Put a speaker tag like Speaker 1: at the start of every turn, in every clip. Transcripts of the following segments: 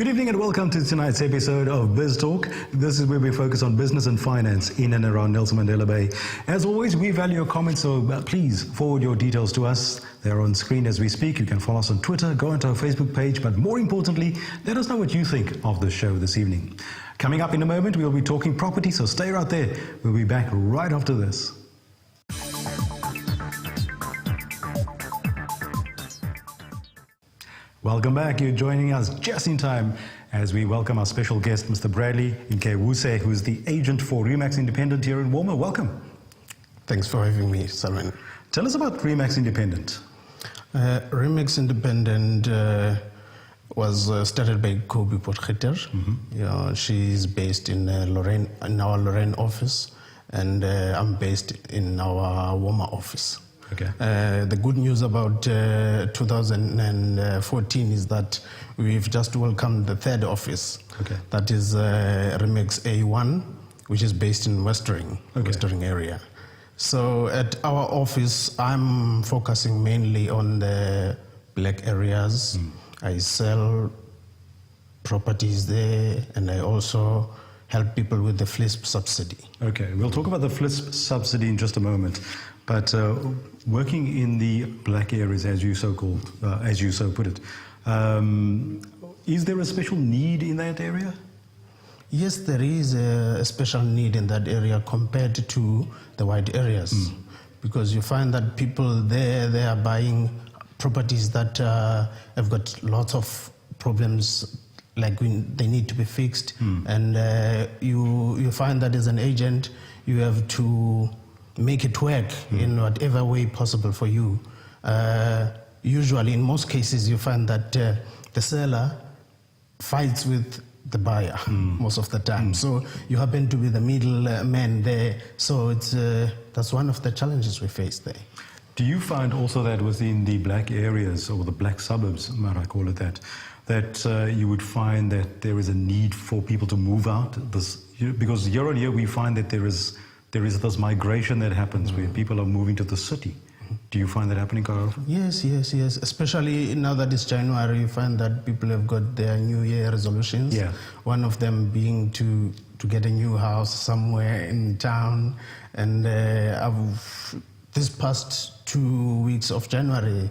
Speaker 1: Good evening and welcome to tonight's episode of Bizz Talk. This is where we focus on business and finance in and around Nelson Mandela Bay. As always, we value your comments, so please forward your details to us. They're on screen as we speak. You can follow us on Twitter, go onto our Facebook page, but more importantly, let us know what you think of the show this evening. Coming up in a moment, we'll be talking property, so stay right there. We'll be back right after this. Welcome back. You're joining us just in time as we welcome our special guest, Mr. Bradley Nkewuse, who is the agent for Remax Independent here in Walmer. Welcome.
Speaker 2: Thanks for having me, Simon.
Speaker 1: Tell us about Remax Independent.
Speaker 2: Remax Independent was started by Kobe Potgieter. She's based in Lorraine, in our Lorraine office, and I'm based in our Walmer office.
Speaker 1: Okay.
Speaker 2: The good news about 2014 is that we've just welcomed the third office.
Speaker 1: Okay.
Speaker 2: That is Remax A1, which is based in Westering, Westering area. So at our office, I'm focusing mainly on the black areas. I sell properties there, and I also help people with the FLISP subsidy.
Speaker 1: Okay, we'll talk about the FLISP subsidy in just a moment. But working in the black areas, as you so put it, is there a special need in that area?
Speaker 2: Yes, there is a special need in that area compared to the white areas, because you find that people there, they are buying properties that have got lots of problems, like they need to be fixed, and you find that as an agent, you have to make it work in whatever way possible for you. Usually, in most cases, you find that the seller fights with the buyer most of the time. So you happen to be the middleman there. So it's that's one of the challenges we face there.
Speaker 1: Do you find also that within the black areas, or the black suburbs, might I call it that you would find that there is a need for people to move out? Because year on year we find that there is this migration that happens where people are moving to the city. Do you find that happening quite often?
Speaker 2: Yes. Especially now that it's January, you find that people have got their New Year resolutions.
Speaker 1: Yeah.
Speaker 2: One of them being to get a new house somewhere in town. And this past 2 weeks of January,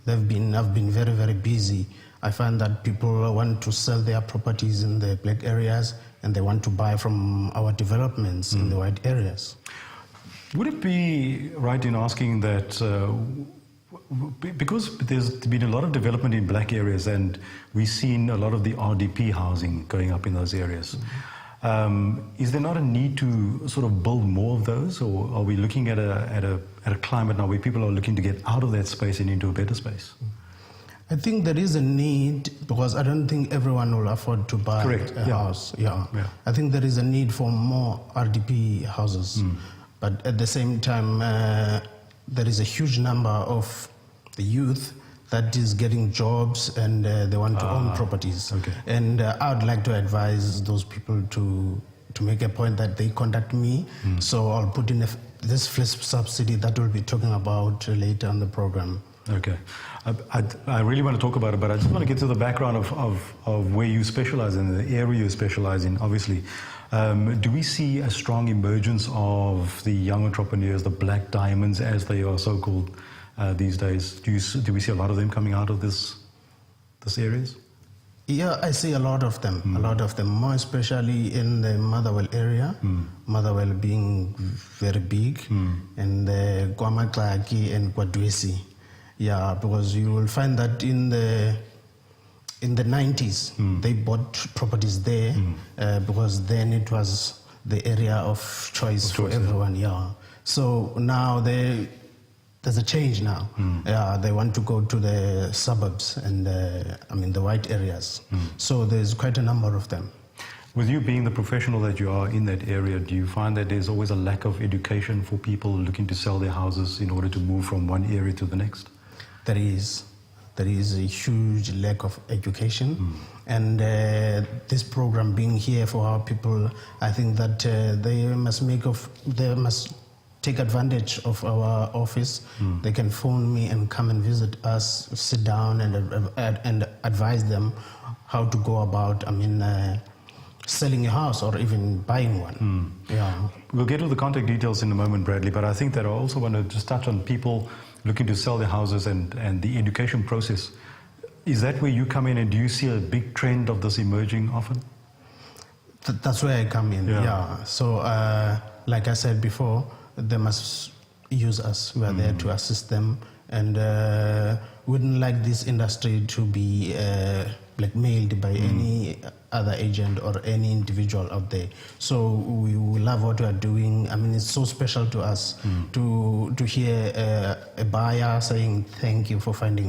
Speaker 2: I've been very, very busy. I find that people want to sell their properties in the black areas, and they want to buy from our developments in the white areas.
Speaker 1: Would it be right in asking that, because there's been a lot of development in black areas and we've seen a lot of the RDP housing going up in those areas, is there not a need to sort of build more of those, or are we looking at a climate now where people are looking to get out of that space and into a better space?
Speaker 2: I think there is a need, because I don't think everyone will afford to buy a house. Yeah. I think there is a need for more RDP houses. But at the same time, there is a huge number of the youth that is getting jobs, and they want to own properties. Okay. And I would like to advise those people to make a point that they contact me. So I'll put in this FLISP subsidy that we'll be talking about later on the program.
Speaker 1: Okay. I really want to talk about it, but I just want to get to the background of where you specialize in, the area you specialize in, obviously. Do we see a strong emergence of the young entrepreneurs, the black diamonds as they are so-called these days? Do we see a lot of them coming out of this areas?
Speaker 2: Yeah, I see a lot of them, more especially in the Motherwell area, Motherwell being very big, and KwaMaxaki and KwaDwesi. Yeah, because you will find that in the 90s, they bought properties there because then it was the area of choice for everyone. Yeah. So now there's a change now. Yeah, they want to go to the suburbs and the white areas. So there's quite a number of them.
Speaker 1: With you being the professional that you are in that area, do you find that there's always a lack of education for people looking to sell their houses in order to move from one area to the next?
Speaker 2: There is a huge lack of education, and this program being here for our people, I think that they must take advantage of our office, they can phone me and come and visit us, sit down and advise them how to go about, selling a house or even buying one. Yeah.
Speaker 1: We'll get to the contact details in a moment, Bradley, but I think that I also want to just touch on people looking to sell their houses and the education process. Is that where you come in, and do you see a big trend of this emerging often?
Speaker 2: That's where I come in, yeah. So, like I said before, they must use us. We are there to assist them, and wouldn't like this industry to be blackmailed by any other agent or any individual out there. So we love what we are doing. It's so special to us to hear a buyer saying thank you for finding